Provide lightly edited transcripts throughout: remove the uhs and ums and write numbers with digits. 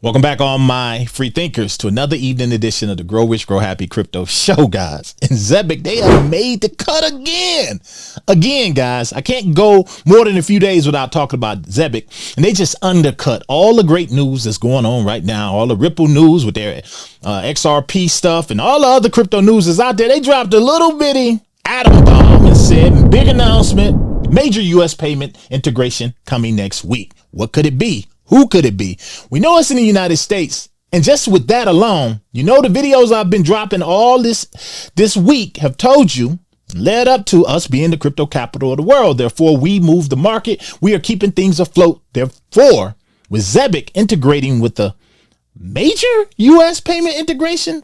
Welcome back, all my free thinkers, to another evening edition of the Grow Rich, Grow Happy Crypto Show, guys. And Zebec, they have made the cut again. Again, guys, I can't go more than a few days without talking about Zebec. And they just undercut all the great news that's going on right now. All the Ripple news with their XRP stuff and all the other crypto news is out there. They dropped a little bitty atom bomb and said, big announcement, major U.S. payment integration coming next week. What could it be? Who could it be? We know it's in the United States. And just with that alone, you know, the videos I've been dropping all this week have told you, led up to us being the crypto capital of the world. Therefore, we move the market. We are keeping things afloat. Therefore, with Zebec integrating with the major U.S. payment integration,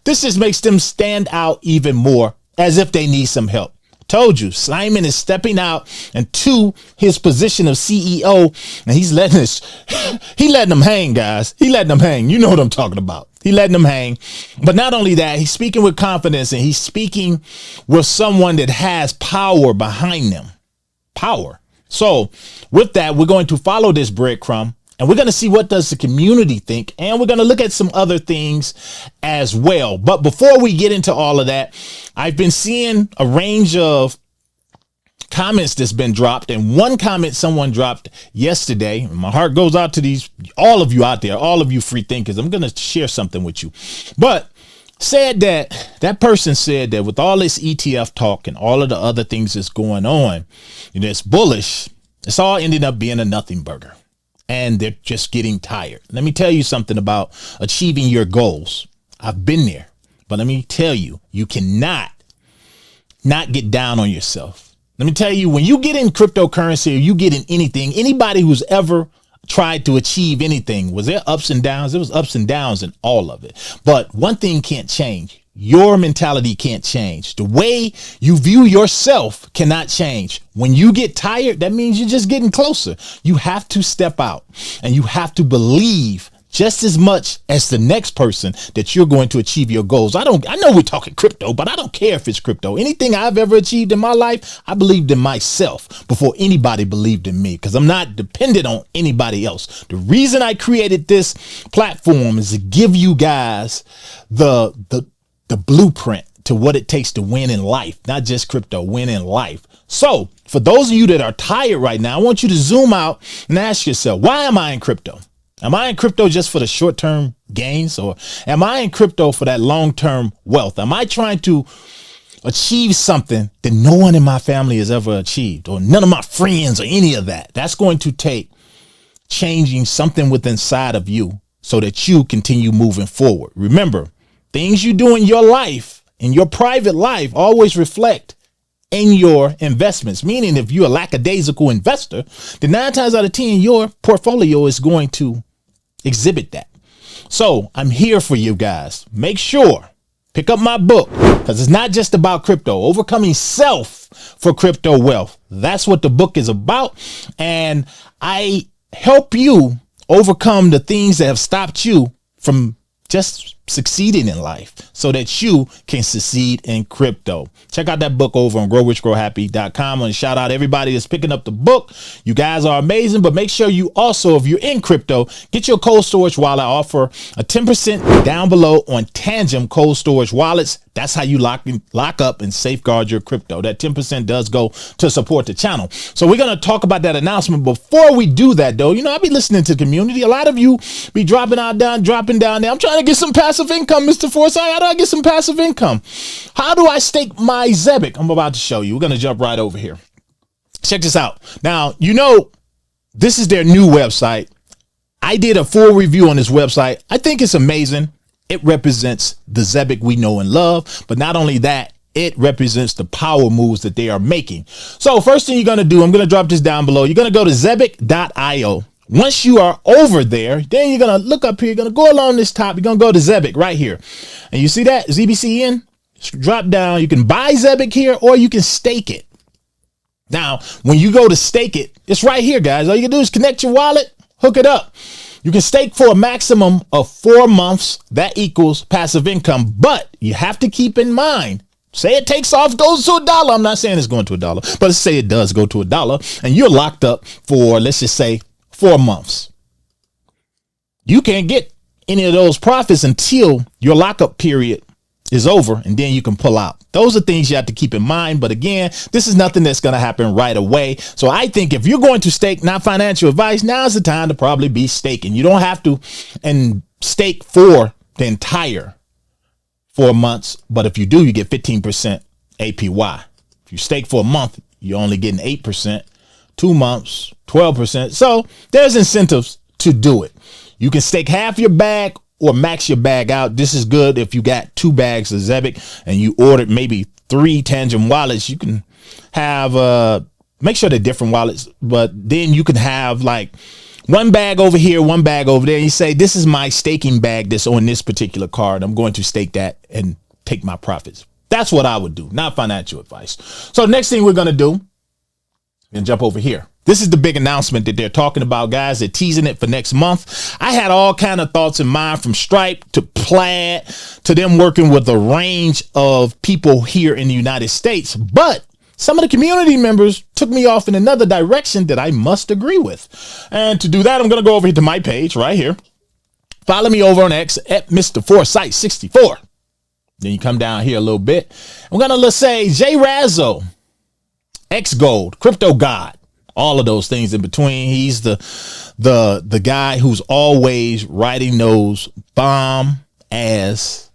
this just makes them stand out even more, as if they need some help. Told you, Simon is stepping out into his position of CEO, and he's letting them hang, guys. He letting them hang. You know what I'm talking about. He letting them hang. But not only that, he's speaking with confidence, and he's speaking with someone that has power behind them. Power. So with that, we're going to follow this breadcrumb, and we're going to see what does the community think, and we're going to look at some other things as well. But before we get into all of that, I've been seeing a range of comments that's been dropped, and one comment someone dropped yesterday, and my heart goes out to all of you out there, all of you free thinkers. I'm going to share something with you, but said that person said that with all this ETF talk and all of the other things that's going on, you know, it's bullish. It's all ended up being a nothing burger. And they're just getting tired. Let me tell you something about achieving your goals. I've been there, but let me tell you, you cannot not get down on yourself. Let me tell you, when you get in cryptocurrency or you get in anything, anybody who's ever tried to achieve anything, was there ups and downs? There was ups and downs in all of it. But one thing can't change. Your mentality can't change. The way you view yourself cannot change. When you get tired, that means you're just getting closer. You have to step out, and you have to believe just as much as the next person that you're going to achieve your goals. I know we're talking crypto, but I don't care if it's crypto. Anything I've ever achieved in my life, I believed in myself before anybody believed in me, because I'm not dependent on anybody else. The reason I created this platform is to give you guys the blueprint to what it takes to win in life, not just crypto, win in life. So for those of you that are tired right now, I want you to zoom out and ask yourself, why am I in crypto? Am I in crypto just for the short-term gains, or am I in crypto for that long-term wealth? Am I trying to achieve something that no one in my family has ever achieved, or none of my friends, or any of that? That's going to take changing something within inside of you so that you continue moving forward. Remember, things you do in your life, in your private life, always reflect in your investments. Meaning, if you're a lackadaisical investor, then 9 times out of 10, your portfolio is going to exhibit that. So I'm here for you guys. Make sure, pick up my book, because it's not just about crypto. Overcoming self for crypto wealth. That's what the book is about. And I help you overcome the things that have stopped you from just succeeding in life so that you can succeed in crypto. Check out that book over on growrichgrowhappy.com, and shout out everybody that's picking up the book. You guys are amazing, but make sure you also, if you're in crypto, get your cold storage wallet. I offer a 10% down below on Tangem cold storage wallets. That's how you lock up and safeguard your crypto. That 10% does go to support the channel. So we're going to talk about that announcement. Before we do that, though, you know, I'll be listening to the community. A lot of you be dropping down there. I'm trying to get some passive income, Mr. Forsyth. How do I get some passive income? How do I stake my Zebec? I'm about to show you. We're going to jump right over here. Check this out. Now, you know, this is their new website. I did a full review on this website. I think it's amazing. It represents the Zebec we know and love. But not only that, it represents the power moves that they are making. So first thing you're going to do, I'm going to drop this down below. You're going to go to zebec.io. Once you are over there, then you're going to look up here. You're going to go along this top. You're going to go to Zebec right here. And you see that ZBCN? Drop down. You can buy Zebec here, or you can stake it. Now, when you go to stake it, it's right here, guys. All you can do is connect your wallet, hook it up. You can stake for a maximum of 4 months. That equals passive income. But you have to keep in mind, say it takes off, goes to $1. I'm not saying it's going to $1, but let's say it does go to $1, and you're locked up for, let's just say, 4 months. you can't get any of those profits until your lockup period is over, and then you can pull out. Those are things you have to keep in mind. But again, this is nothing that's going to happen right away. So I think if you're going to stake, not financial advice, now's the time to probably be staking. You don't have to and stake for the entire 4 months. But if you do, you get 15% APY. If you stake for a month, you're only getting 8%, 2 months, 12%. So there's incentives to do it. You can stake half your bag or max your bag out. This is good if you got 2 bags of Zebec and you ordered maybe 3 Tangent wallets. You can have make sure they're different wallets, but then you can have like 1 bag over here, 1 bag over there. And you say, this is my staking bag that's on this particular card. I'm going to stake that and take my profits. That's what I would do, not financial advice. So next thing we're going to do, and jump over here. This is the big announcement that they're talking about, guys. They're teasing it for next month. I had all kind of thoughts in mind, from Stripe to Plaid to them working with a range of people here in the United States. But some of the community members took me off in another direction that I must agree with. And to do that, I'm going to go over here to my page right here. Follow me over on X at Mr. Foresight 64. Then you come down here a little bit. I'm going to, let's say, J Razzo, X Gold, Crypto God, all of those things in between. He's the guy who's always writing those bomb ass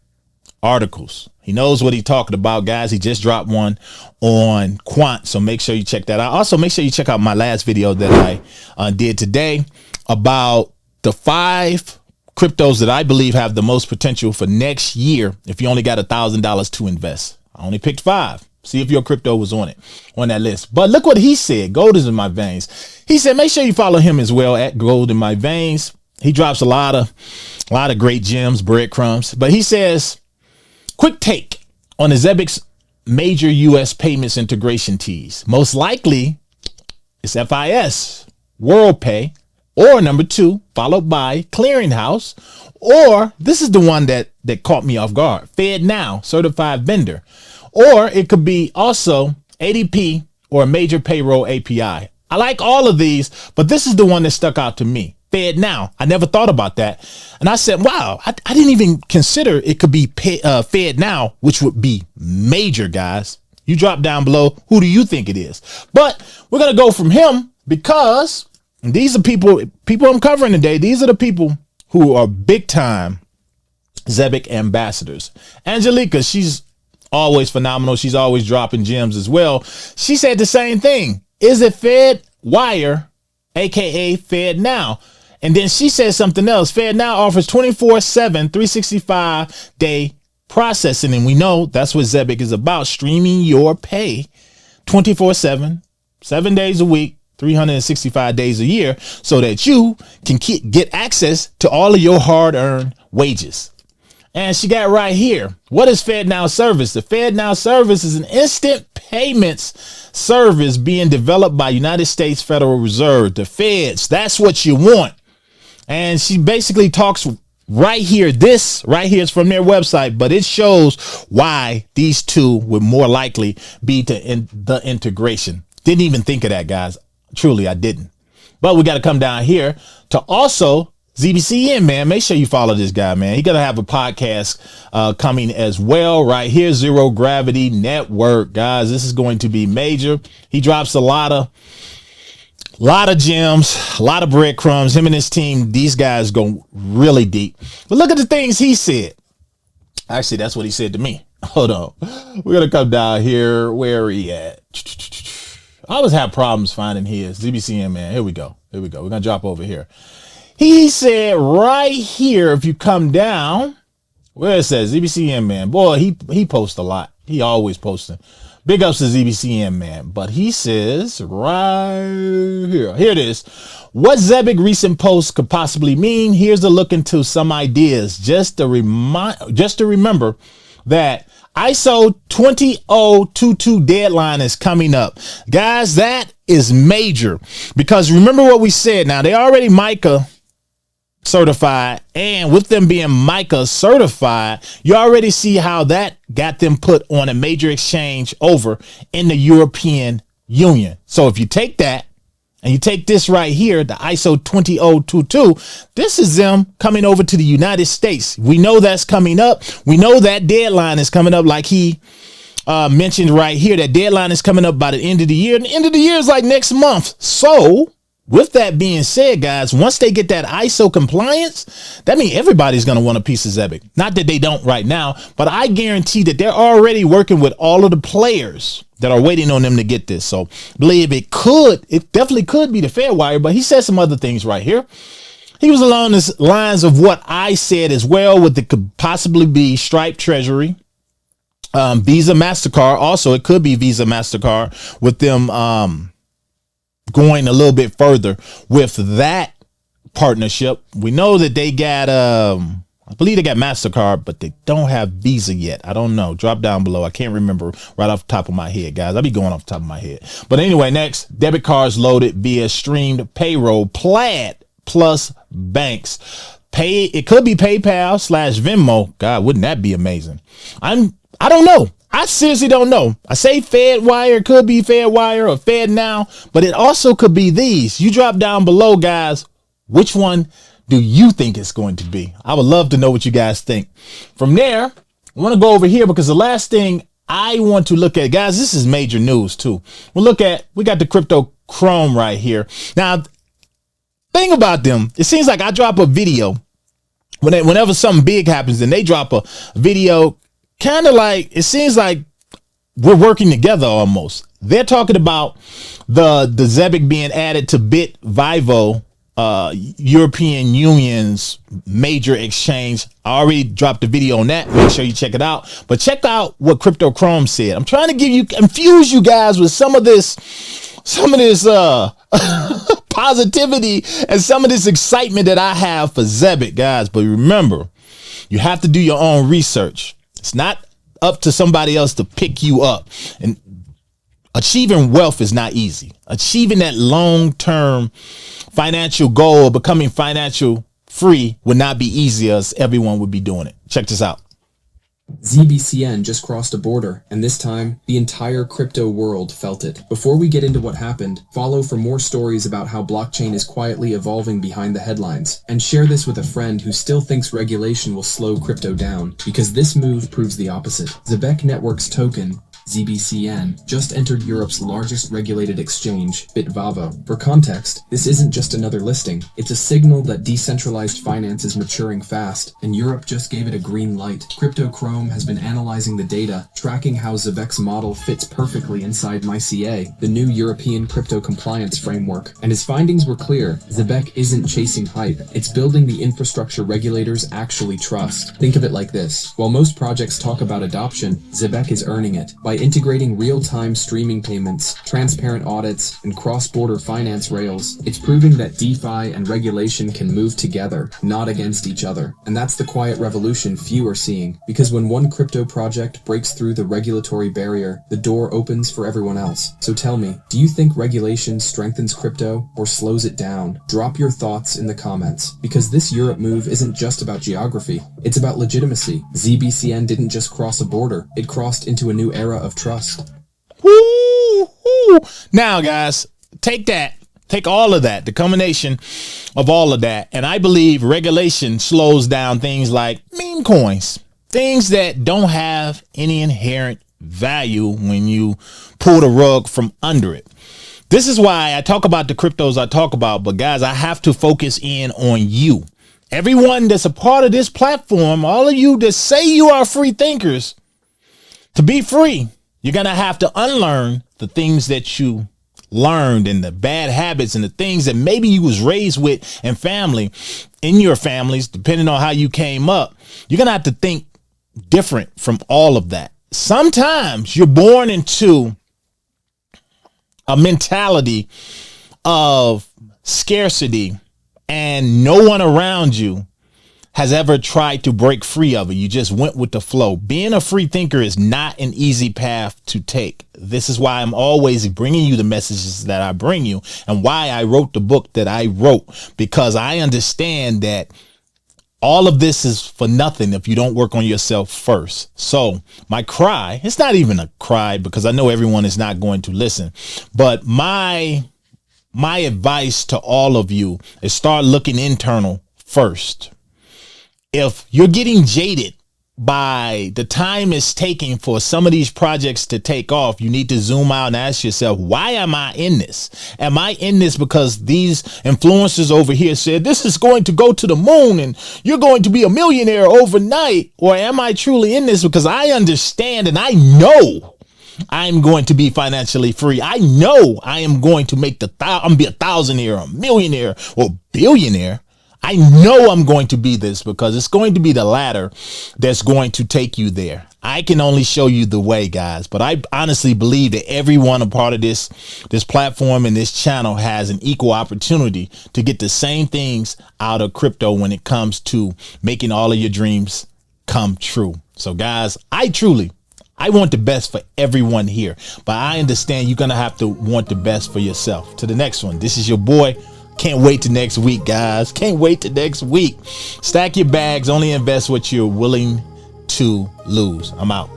articles. He knows what he's talking about, guys. He just dropped one on Quant, so make sure you check that out. Also, make sure you check out my last video that I did today about the 5 cryptos that I believe have the most potential for next year if you only got $1,000 to invest. I only picked 5. See if your crypto was on that list. But look what he said. Gold is in my veins. He said, make sure you follow him as well at Gold in My Veins. He drops a lot of great gems, breadcrumbs. But he says, quick take on the Zebec's Major U.S. payments integration tease. Most likely it's FIS, WorldPay, or number 2, followed by Clearinghouse. Or this is the one that caught me off guard. FedNow, certified vendor. Or it could be also ADP or a major payroll API. I like all of these, but this is the one that stuck out to me. FedNow. I never thought about that. And I said, wow, I didn't even consider it could be FedNow, which would be major, guys. You drop down below. Who do you think it is? But we're going to go from him because these are people I'm covering today. These are the people who are big time Zebec ambassadors. Angelica, she's always phenomenal. She's always dropping gems as well. She said the same thing. Is it FedWire, aka FedNow? And then she said something else. FedNow offers 24/7, 365-day processing. And we know that's what Zebec is about, streaming your pay 24/7, 7 days a week, 365 days a year, so that you can get access to all of your hard-earned wages. And she got right here. What is FedNow service? The FedNow service is an instant payments service being developed by United States Federal Reserve, the feds. That's what you want. And she basically talks right here. This right here is from their website, but it shows why these two would more likely be to the integration. Didn't even think of that, guys. Truly, I didn't. But we got to come down here to also ZBCN, man. Make sure you follow this guy, man. He gonna have a podcast coming as well right here. Zero Gravity Network, guys. This is going to be major. He drops a lot of gems, a lot of breadcrumbs. Him and his team, these guys go really deep. But look at the things he said. Actually, that's what he said to me. Hold on. We're gonna come down here. Where are he at? I always have problems finding his. ZBCN, man. Here we go. We're gonna drop over here. He said right here, if you come down, where it says ZBCN, man, boy, he posts a lot. He always posting. Big ups to ZBCN, man. But he says right here, here it is. What Zebec recent posts could possibly mean. Here's a look into some ideas. Just to remember that ISO 20022 deadline is coming up. Guys, that is major because remember what we said. Now, they already MiCA certified, and with them being MiCA certified, you already see how that got them put on a major exchange over in the European Union. So if you take that and you take this right here, the ISO 20022, this is them coming over to the United States. We know that's coming up. We know that deadline is coming up, like he mentioned right here. That deadline is coming up by the end of the year. And the end of the year is like next month. So with that being said, guys, once they get that ISO compliance, that means everybody's going to want a piece of Zebec. Not that they don't right now, but I guarantee that they're already working with all of the players that are waiting on them to get this. So I believe it definitely could be the Fairwire, but he said some other things right here. He was along the lines of what I said as well, what it could possibly be Stripe Treasury, Visa, MasterCard. Also, it could be Visa, MasterCard with them, going a little bit further with that partnership. We know that they got, I believe they got MasterCard, but they don't have Visa yet. I don't know. Drop down below. I can't remember right off the top of my head, guys. I'll be going off the top of my head. But anyway, next, debit cards loaded via streamed payroll, Plaid plus banks. It could be PayPal / Venmo. God, wouldn't that be amazing? I don't know. I seriously don't know. I say Fedwire, could be Fedwire or FedNow, but it also could be these. You drop down below, guys. Which one do you think it's going to be? I would love to know what you guys think. From there, I want to go over here because the last thing I want to look at, guys, this is major news too. We got the crypto Chrome right here. Now, thing about them, it seems like I drop a video whenever something big happens and they drop a video. Kind of like, it seems like we're working together almost. They're talking about the Zebec being added to BitVivo, European Union's major exchange. I already dropped a video on that. Make sure you check it out. But check out what Crypto Chrome said. I'm trying to confuse you guys with some of this positivity and some of this excitement that I have for Zebec, guys. But remember, you have to do your own research. It's not up to somebody else to pick you up. And achieving wealth is not easy. Achieving that long-term financial goal of becoming financial free would not be easy as everyone would be doing it. Check this out. ZBCN just crossed a border, and this time, the entire crypto world felt it. Before we get into what happened, follow for more stories about how blockchain is quietly evolving behind the headlines, and share this with a friend who still thinks regulation will slow crypto down, because this move proves the opposite. Zebec Network's token, ZBCN, just entered Europe's largest regulated exchange, BitVivo. For context, this isn't just another listing. It's a signal that decentralized finance is maturing fast, and Europe just gave it a green light. Crypto Chrome has been analyzing the data, tracking how Zebec's model fits perfectly inside MyCA, the new European crypto compliance framework. And his findings were clear. Zebec isn't chasing hype. It's building the infrastructure regulators actually trust. Think of it like this. While most projects talk about adoption, Zebec is earning it. By integrating real-time streaming payments, transparent audits, and cross-border finance rails, it's proving that DeFi and regulation can move together, not against each other. And that's the quiet revolution few are seeing, because when one crypto project breaks through the regulatory barrier, the door opens for everyone else. So tell me, do you think regulation strengthens crypto or slows it down? Drop your thoughts in the comments, because this Europe move isn't just about geography, it's about legitimacy. ZBCN didn't just cross a border, it crossed into a new era of trust. Woo-hoo. Now, guys, take all of that, the combination of all of that, and I believe regulation slows down things like meme coins, things that don't have any inherent value when you pull the rug from under it. This is why I talk about the cryptos I talk about, but guys, I have to focus in on you. Everyone that's a part of this platform, all of you that say you are free thinkers, to be free, you're going to have to unlearn the things that you learned and the bad habits and the things that maybe you was raised with in your families, depending on how you came up. You're going to have to think different from all of that. Sometimes you're born into a mentality of scarcity and no one around you has ever tried to break free of it. You just went with the flow. Being a free thinker is not an easy path to take. This is why I'm always bringing you the messages that I bring you and why I wrote the book that I wrote, because I understand that all of this is for nothing if you don't work on yourself first. So my cry, it's not even a cry because I know everyone is not going to listen, but my my advice to all of you is start looking internal first. If you're getting jaded by the time it's taking for some of these projects to take off, you need to zoom out and ask yourself, why am I in this? Am I in this because these influencers over here said this is going to go to the moon and you're going to be a millionaire overnight? Or am I truly in this because I understand and I know I'm going to be financially free? I know I am going to make I'm gonna be a thousandaire, a millionaire, or billionaire. I know I'm going to be this because it's going to be the ladder that's going to take you there. I can only show you the way, guys, but I honestly believe that everyone a part of this platform and this channel has an equal opportunity to get the same things out of crypto when it comes to making all of your dreams come true. So guys, I want the best for everyone here, but I understand you're going to have to want the best for yourself. To the next one. This is your boy. Can't wait to next week, guys. Can't wait to next week. Stack your bags. Only invest what you're willing to lose. I'm out.